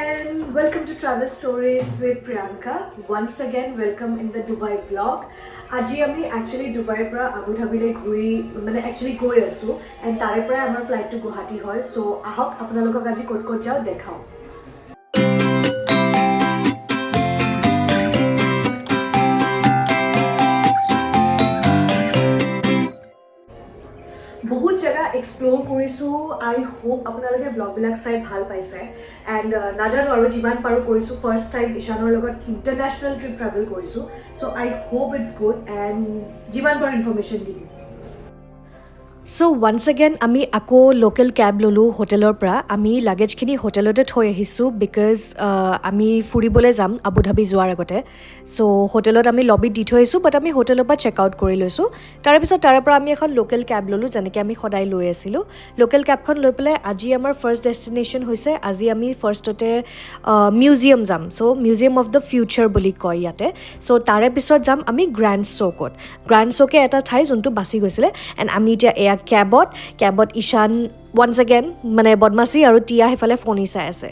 again, welcome to Travel Stories with Priyanka. Once again, welcome in the Dubai vlog. Aji ami actually Dubai pra Abu Dhabi le ghuri mane actually goi asu and tare pra amar flight to Guwahati hoy. So ahok apnalokok aji kot kot jao dekhao. বহুত জায়গা explore কৰিছোঁ আই hope আপোনালোকে ব্লগবিলাক চাই ভাল পাইছে and নাজানো আৰু যিমান পাৰোঁ কৰিছোঁ ফাৰ্ষ্ট টাইম ঈশানৰ লগত ইণ্টাৰনেশ্যনেল ট্ৰিপ ট্ৰেভেল কৰিছোঁ চ' আই হোপ ইটছ গুড এণ্ড যিমান পাৰোঁ ইনফৰ্মেশ্যন দিম চ' ওৱান্স এগেইন আমি আকৌ লোকেল কেব ল'লোঁ হোটেলৰ পৰা আমি লাগেজখিনি হোটেলতে থৈ আহিছোঁ বিকজ আমি ফুৰিবলৈ যাম আবু ধাবি যোৱাৰ আগতে চ' হোটেলত আমি লবিত দি থৈ আহিছোঁ বাট আমি হোটেলৰ পৰা চেক আউট কৰি লৈছোঁ তাৰপিছত তাৰে পৰা আমি এখন লোকেল কেব ল'লোঁ যেনেকৈ আমি সদায় লৈ আছিলোঁ লোকেল কেবখন লৈ পেলাই আজি আমাৰ ফাৰ্ষ্ট ডেষ্টিনেশ্যন হৈছে আজি আমি ফাৰ্ষ্টতে মিউজিয়াম যাম চ' মিউজিয়াম অফ দ্য ফিউচাৰ বুলি কয় ইয়াতে চ' তাৰে পিছত যাম আমি গ্ৰেণ্ড চৌকত গ্ৰেণ্ড চৌকে এটা ঠাই যোনটো বাচি গৈছিলে এণ্ড আমি এতিয়া এয়া কেবত ঈশান ওৱান্স এগেইন মানে বদমাচি আৰু টিয়া সেইফালে ফোনি চাই আছে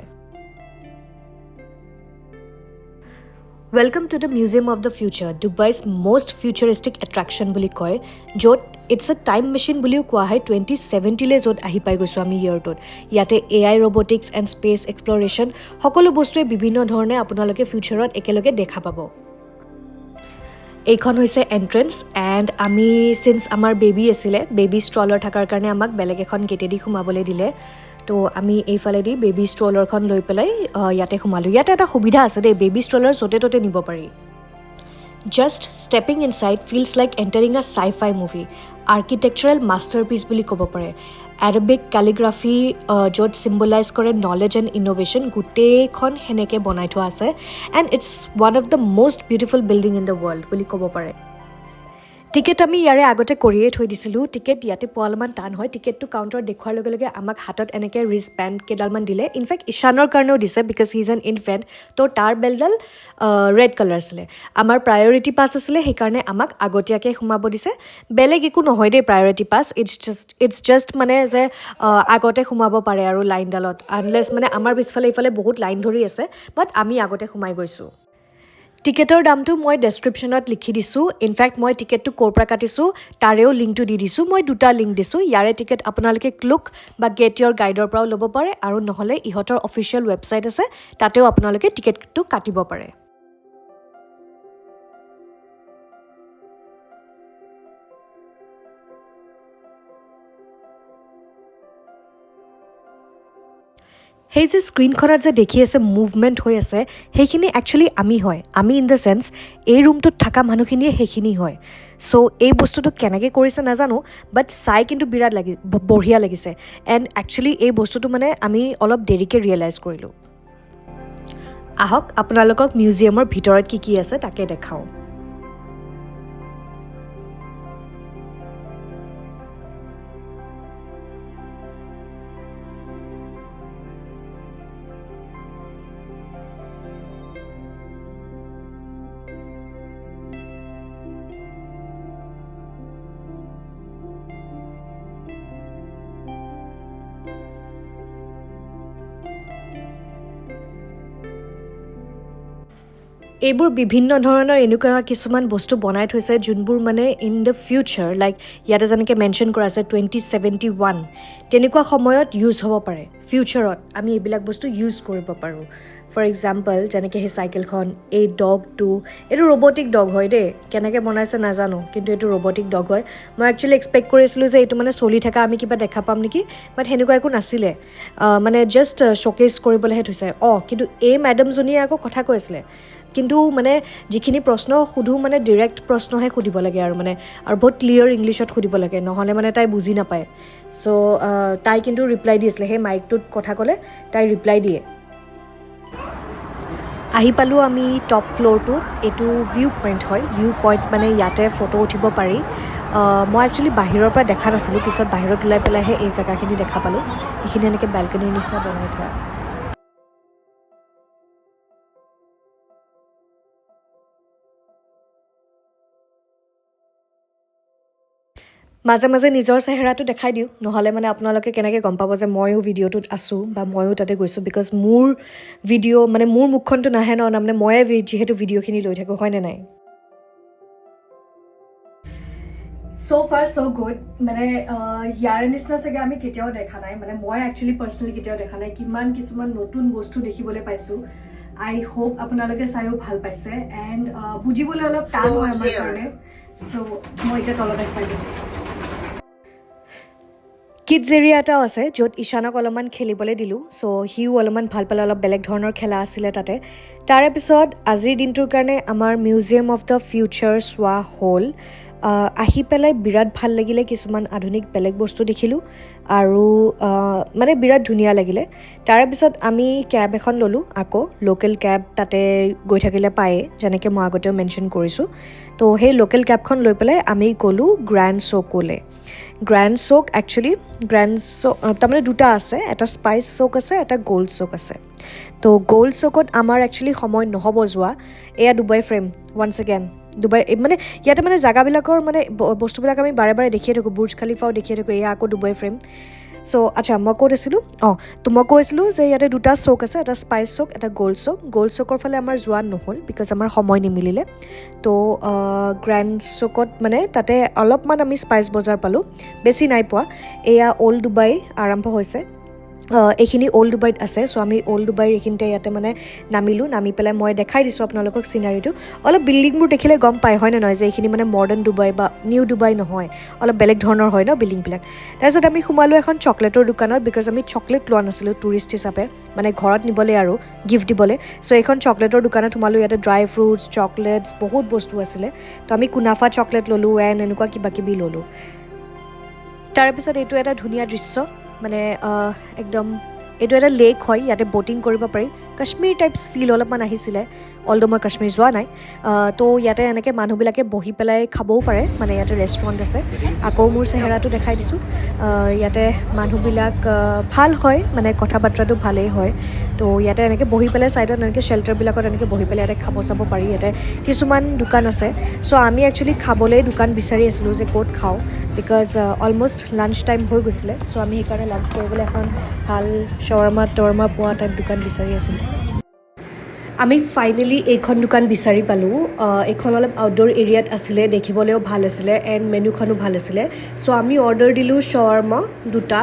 welcome to the museum of the future Dubai's most futuristic attraction বুলি কয় য'ত ইটছ এ টাইম মেচিন বুলিও কোৱা হয় 2070লৈ য'ত আহি পাই গৈছোঁ আমি ইয়েৰটোত ইয়াতে AI robotics and space exploration সকলো বস্তুৱে বিভিন্ন ধৰণে আপোনালোকে ফিউচাৰত একেলগে দেখা পাব এইখন হৈছে এণ্ট্ৰেঞ্চ এণ্ড আমি চিন্স আমাৰ বেবী আছিলে বেবী ষ্ট্ৰলাৰ থকাৰ কাৰণে আমাক বেলেগ এখন গেটেদি সোমাবলৈ দিলে তো আমি এইফালেদি বেবী ষ্ট্ৰলাৰখন লৈ পেলাই ইয়াতে সোমালোঁ ইয়াতে এটা সুবিধা আছে দেই বেবী ষ্ট্ৰলাৰ য'তে ত'তে নিব পাৰি just stepping inside feels like entering a sci-fi movie architectural masterpiece বুলি ক'ব পাৰে এৰাবিক কেলিগ্ৰাফি য'ত চিম্বলাইজ কৰে নলেজ এণ্ড ইন'ভেশ্যন গোটেইখন সেনেকৈ বনাই থোৱা আছে and it's one of the most beautiful building in the world বুলি ক'ব পাৰে টিকেট আমি ইয়াৰে আগতে কৰিয়ে থৈ দিছিলোঁ টিকেট ইয়াতে পোৱা অলপমান টান হয় টিকেটটো কাউণ্টাৰত দেখুৱাৰ লগে লগে আমাক হাতত এনেকৈ ৰিষ্ট বেণ্ড কেইডালমান দিলে ইনফেক্ট ঈশানৰ কাৰণেও দিছে because he is an infant তো তাৰ বেলডাল ৰেড কালাৰ আছিলে আমাৰ প্ৰায়ৰিটি পাছ আছিলে সেইকাৰণে আমাক আগতীয়াকৈ সোমাব দিছে বেলেগ একো নহয় দেই প্ৰায়ৰিটি পাছ ইটছ জাষ্ট মানে যে আগতে সোমাব পাৰে আৰু লাইনডালত আনলেছ মানে আমাৰ পিছফালে এইফালে বহুত লাইন ধৰি আছে বাট আমি আগতে সোমাই গৈছোঁ টিকেটৰ দামটো মই ডেছক্ৰিপশ্যনত লিখি দিছোঁ ইনফেক্ট মই টিকেটটো ক'ৰ পৰা কাটিছোঁ তাৰেও লিংকটো দি দিছোঁ মই দুটা লিংক দিছোঁ ইয়াৰে টিকেট আপোনালোকে ক্লুক বা গেট ইয়ৰ গাইডৰ পৰাও ল'ব পাৰে আৰু নহ'লে ইহঁতৰ অফিচিয়েল ৱেবছাইট আছে তাতেও আপোনালোকে টিকেটটো কাটিব পাৰে সেই যে স্ক্ৰীণখনত যে দেখি আছে মুভমেণ্ট হৈ আছে সেইখিনি একচুৱেলি আমি ইন দ্য চেন্স এই ৰুমটোত থকা মানুহখিনিয়ে সেইখিনি হয় চ' এই বস্তুটো কেনেকৈ কৰিছে নাজানো বাট চাই কিন্তু বিৰাট বঢ়িয়া লাগিছে এণ্ড একচুৱেলি এই বস্তুটো মানে আমি অলপ দেৰিকৈ ৰিয়েলাইজ কৰিলোঁ আহক আপোনালোকক মিউজিয়ামৰ ভিতৰত কি আছে তাকে দেখাওঁ এইবোৰ বিভিন্ন ধৰণৰ এনেকুৱা কিছুমান বস্তু বনাই থৈছে যোনবোৰ মানে ইন দ্য ফিউচাৰ লাইক ইয়াতে যেনেকৈ মেনশ্যন কৰা আছে 2071 তেনেকুৱা সময়ত ইউজ হ'ব পাৰে ফিউচাৰত আমি এইবিলাক বস্তু ইউজ কৰিব পাৰোঁ ফৰ এক্সাম্পল যেনেকৈ সেই চাইকেলখন এই ডগটো এইটো ৰবটিক ডগ হয় দেই কেনেকৈ বনাইছে নাজানো কিন্তু এইটো ৰবটিক ডগ হয় মই একচুৱেলি এক্সপেক্ট কৰিছিলোঁ যে এইটো মানে চলি থকা আমি কিবা দেখা পাম নেকি বাট সেনেকুৱা একো নাছিলে মানে জাষ্ট শ্ব'কেছ কৰিবলৈহে থৈছে কিন্তু এই মেডামজনীয়ে আকৌ কথা কৈ আছিলে কিন্তু মানে যিখিনি প্ৰশ্ন সুধো মানে ডিৰেক্ট প্ৰশ্নহে সুধিব লাগে আৰু মানে আৰু বহুত ক্লিয়াৰ ইংলিছত সুধিব লাগে নহ'লে মানে তাই বুজি নাপায় চ' তাই কিন্তু ৰিপ্লাই দি আছিলে সেই মাইকটোত কথা ক'লে তাই ৰিপ্লাই দিয়ে আহি পালোঁ আমি টপ ফ্ল'ৰটোত এইটো ভিউ পইণ্ট হয় ভিউ পইণ্ট মানে ইয়াতে ফটো উঠিব পাৰি মই একচুৱেলি বাহিৰৰ পৰা দেখা নাছিলোঁ পিছত বাহিৰত ওলাই পেলাইহে এই জেগাখিনি দেখা পালোঁ এইখিনি এনেকৈ বেলকনিৰ নিচিনা বনাই থোৱা আছে মাজে মাজে নিজৰ চেহেৰাটো দেখাই দিওঁ, নহ'লে মানে আপোনালোকে কেনেকৈ গম পাব যে ময়ো ভিডিঅ'টোত আছোঁ বা ময়ো তাতে গৈছোঁ, বিকজ মোৰ ভিডিঅ' মানে মোৰ মুখখনটো নাহে ন, তাৰমানে ময়ে যিহেতু ভিডিঅ'খিনি লৈ থাকোঁ, হয়নে নাই? চ' ফাৰ চ' গুড, মানে ইয়াৰে নিচিনা চাগে আমি কেতিয়াও দেখা নাই, মানে মই একচুৱেলি পাৰ্চনেলি কেতিয়াও দেখা নাই, কিমান কিছুমান নতুন বস্তু দেখিবলৈ পাইছোঁ। আই হোপ আপোনালোকে চাইও ভাল পাইছে, এণ্ড বুজিবলৈ অলপ টান হয় আমাৰ কাৰণে। চ' মই এতিয়া তলত দেখাই দিম। কিডছ এৰিয়া এটাও আছে য'ত ঈশানক অলপমান খেলিবলৈ দিলোঁ, চ' সিও অলপমান ভাল পালে, অলপ বেলেগ ধৰণৰ খেলা আছিলে তাতে। তাৰে পিছত আজিৰ দিনটোৰ কাৰণে আমাৰ মিউজিয়াম অফ দ্য ফিউচাৰ চোৱা হ'ল। আহি পেলাই বিৰাট ভাল লাগিলে, কিছুমান আধুনিক বেলেগ বস্তু দেখিলোঁ আৰু মানে বিৰাট ধুনীয়া লাগিলে। তাৰে পিছত আমি কেব এখন ল'লোঁ, আকৌ লোকেল কেব তাতে গৈ থাকিলে পায়েই, যেনেকৈ মই আগতেও মেনশ্যন কৰিছোঁ। তো সেই লোকেল কেবখন লৈ পেলাই আমি গ'লোঁ গ্ৰেণ্ড চৌকলৈ। গ্ৰেণ্ড চৌক একচুৱেলি তাৰমানে দুটা আছে, এটা স্পাইচ চৌক আছে, এটা গ'ল্ড চৌক আছে। তো গ'ল্ড চৌকত আমাৰ একচুৱেলি সময় নহ'ব যোৱা। এয়া Dubai frame, once again Dubai, মানে ইয়াতে মানে জেগাবিলাকৰ মানে বস্তুবিলাক আমি বাৰে বাৰে দেখিয়ে থাকোঁ, বুৰ্জ খালিফাও দেখিয়ে থাকোঁ, এয়া আকৌ ডুবাই ফ্ৰেম। চ' আচ্ছা, মই ক'ত আছিলোঁ? তো মই কৈছিলোঁ যে ইয়াতে দুটা চৌক আছে, এটা স্পাইচ চৌক, এটা গ'ল্ড চৌক। গ'ল্ড চৌকৰ ফালে আমাৰ যোৱা নহ'ল, বিকজ আমাৰ সময় নিমিলিলে। তো গ্ৰেণ্ড চৌকত মানে তাতে অলপমান আমি স্পাইচ বজাৰ পালোঁ, বেছি নাই পোৱা। এয়া অল্ড ডুবাই আৰম্ভ হৈছে, এইখিনি অল্ড ডুবাইত আছে। চ' আমি অল্ড ডুবাইৰ এইখিনিতে ইয়াতে মানে নামিলোঁ, নামি পেলাই মই দেখাই দিছোঁ আপোনালোকক চিনাৰীটো। অলপ বিল্ডিংবোৰ দেখিলে গম পায়, হয়নে নহয়, যে এইখিনি মানে মডাৰ্ণ ডুবাই বা নিউ ডুবাই নহয়, অলপ বেলেগ ধৰণৰ হয় ন বিল্ডিংবিলাক। তাৰপিছত আমি সোমালোঁ এখন চকলেটৰ দোকানত, বিকজ আমি চকলেট লোৱা নাছিলোঁ টুৰিষ্ট হিচাপে, মানে ঘৰত নিবলৈ আৰু গিফ্ট দিবলৈ। চ' এইখন চকলেটৰ দোকানত সোমালোঁ, ইয়াতে ড্ৰাই ফ্ৰুটছ, চকলেটছ বহুত বস্তু আছিলে। তো আমি কুনাফা চকলেট ল'লোঁ, এণ্ড এনেকুৱা কিবা কিবি ল'লোঁ। তাৰপিছত এইটো এটা ধুনীয়া দৃশ্য, মানে একদম এইটো এটা লেক হয়, ইয়াতে ব'টিং কৰিব পাৰি। কাশ্মীৰ টাইপছ ফিল অলপমান আহিছিলে, অলদো মই কাশ্মীৰ যোৱা নাই। তো ইয়াতে এনেকৈ মানুহবিলাকে বহি পেলাই খাবও পাৰে, মানে ইয়াতে ৰেষ্টুৰেণ্ট আছে। আকৌ মোৰ চেহেৰাটো দেখাই দিছোঁ। ইয়াতে মানুহবিলাক ভাল হয়, মানে কথা বাৰ্তাটো ভালেই হয়। তো ইয়াতে এনেকৈ বহি পেলাই ছাইডত এনেকৈ শ্বেল্টাৰবিলাকত এনেকৈ বহি পেলাই ইয়াতে খাব চাব পাৰি। ইয়াতে কিছুমান দোকান আছে। চ' আমি একচুৱেলি খাবলৈ দোকান বিচাৰি আছিলোঁ যে ক'ত খাওঁ, বিকজ অলমষ্ট লাঞ্চ টাইম হৈ গৈছিলে। চ' আমি সেইকাৰণে লাঞ্চ কৰিবলৈ এখন ভাল শ্বৱাৰ্মা পোৱা টাইপ দোকান বিচাৰি আছিলোঁ। আমি ফাইনেলি এইখন দোকান বিচাৰি পালোঁ। এইখন অলপ আউটডোৰ এৰিয়াত আছিলে, দেখিবলৈও ভাল আছিলে, এণ্ড মেনুখনো ভাল আছিলে। চ' আমি অৰ্ডাৰ দিলোঁ শ্বৱাৰ্মা 2টা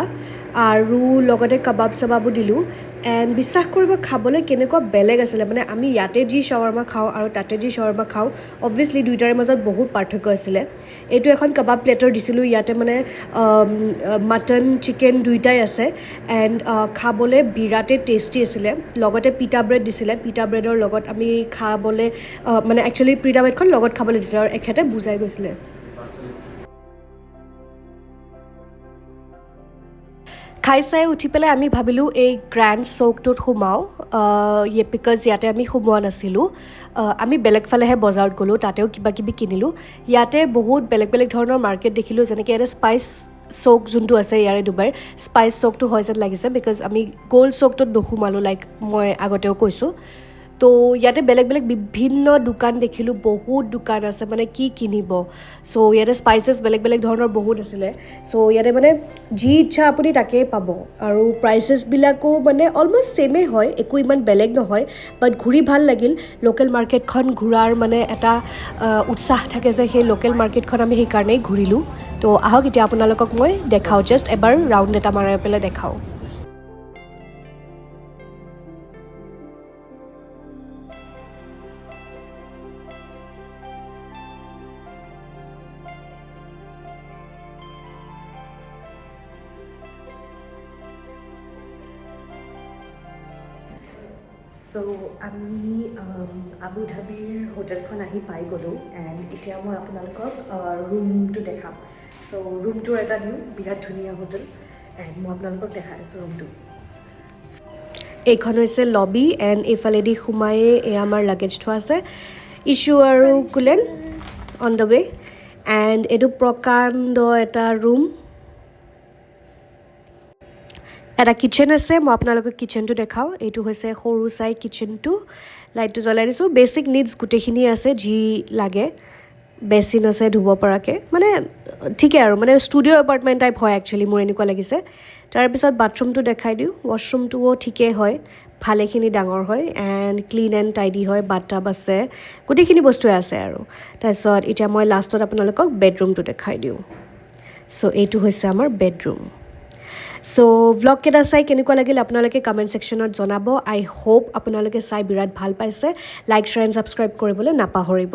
আৰু লগতে কাবাব চাবাবো দিলোঁ। এণ্ড বিশ্বাস কৰিব, খাবলৈ কেনেকুৱা বেলেগ আছিলে, মানে আমি ইয়াতে যি শ্বৱাৰ্মা খাওঁ আৰু তাতে যি শ্বৱাৰ্মা খাওঁ, অবভিয়াছলি দুয়োটাৰে মাজত বহুত পাৰ্থক্য আছিলে। এইটো এখন কাবাব প্লেটাৰ দিছিলোঁ, ইয়াতে মানে মাটন চিকেন দুয়োটাই আছে, এণ্ড খাবলৈ বিৰাটেই টেষ্টি আছিলে। লগতে পিটা ব্ৰেড দিছিলে, পিটা ব্ৰেডৰ লগত আমি খাবলৈ মানে একচুৱেলি পিটা ব্ৰেডখন লগত খাবলৈ দিছিলে, আৰু এখেতে বুজাই গৈছিলে। খাই চাই উঠি পেলাই আমি ভাবিলোঁ এই গ্ৰেণ্ড চৌকটোত সোমাওঁ, বিকজ ইয়াতে আমি সোমোৱা নাছিলোঁ। আমি বেলেগ ফালেহে বজাৰত গ'লোঁ, তাতেও কিবা কিবি কিনিলোঁ। ইয়াতে বহুত বেলেগ বেলেগ ধৰণৰ মাৰ্কেট দেখিলোঁ, যেনেকৈ ইয়াতে স্পাইচ চৌক যোনটো আছে ইয়াৰে ডুবাইৰ, স্পাইচ চৌকটো হয় যেন লাগিছে, বিকজ আমি গ'ল্ড চৌকটোত নোসোমালোঁ, লাইক মই আগতেও কৈছোঁ। তো ইয়াতে বেলেগ বেলেগ বিভিন্ন দোকান দেখিলোঁ, বহুত দোকান আছে, মানে কি কিনিব। চ' ইয়াতে স্পাইচেছ বেলেগ বেলেগ ধৰণৰ বহুত আছিলে। চ' ইয়াতে মানে যি ইচ্ছা আপুনি তাকেই পাব, আৰু প্ৰাইচেছবিলাকো মানে অলমষ্ট ছেমেই হয়, একো ইমান বেলেগ নহয়। বাট ঘূৰি ভাল লাগিল, লোকেল মাৰ্কেটখন ঘূৰাৰ মানে এটা উৎসাহ থাকে যে, সেই লোকেল মাৰ্কেটখন আমি সেইকাৰণেই ঘূৰিলোঁ। তো আহক এতিয়া আপোনালোকক মই দেখাওঁ, জাষ্ট এবাৰ ৰাউণ্ড এটা মাৰাই পেলাই দেখাওঁ। চ' আমি আবু ধাবিৰ হোটেলখন আহি পাই গ'লোঁ, এণ্ড এতিয়া মই আপোনালোকক ৰুমটো দেখাম। চ' ৰুমটোৰ এটা দিওঁ, বিৰাট ধুনীয়া হোটেল, এণ্ড মই আপোনালোকক দেখাই আছোঁ ৰুমটো। এইখন হৈছে লবি, এণ্ড এইফালেদি সোমায়ে এয়া আমাৰ লাগেজ থোৱা আছে, ইছ্যু আৰু Kulen on the way. And এইটো প্ৰকাণ্ড এটা ৰুম, এটা কিটচেন আছে, মই আপোনালোকক কিটচেনটো দেখাওঁ। এইটো হৈছে সৰু চাই কিটচেনটো, লাইটটো জ্বলাই দিছোঁ। বেচিক নিডছ গোটেইখিনি আছে যি লাগে, বেচিন আছে ধুব পৰাকৈ মানে ঠিকে আৰু মানে ষ্টুডিঅ' এপাৰ্টমেণ্ট টাইপ হয় একচুৱেলি মোৰ এনেকুৱা লাগিছে তাৰপিছত বাথৰুমটো দেখাই দিওঁ ৱাছৰুমটোও ঠিকেই হয় ভালেখিনি ডাঙৰ হয় এণ্ড ক্লিন এণ্ড টাইডি হয় বাথটাব আছে গোটেইখিনি বস্তুৱে আছে আৰু তাৰপিছত এতিয়া মই লাষ্টত আপোনালোকক বেডৰুমটো দেখাই দিওঁ চ' এইটো হৈছে আমাৰ বেডৰুম চ' ভ্লগকেইটা চাই কেনেকুৱা লাগিল আপোনালোকে কমেণ্ট ছেকশ্যনত জনাব আই হোপ আপোনালোকে চাই বিৰাট ভাল পাইছে লাইক শ্বেয়াৰ এণ্ড ছাবস্ক্ৰাইব কৰিবলৈ নাপাহৰিব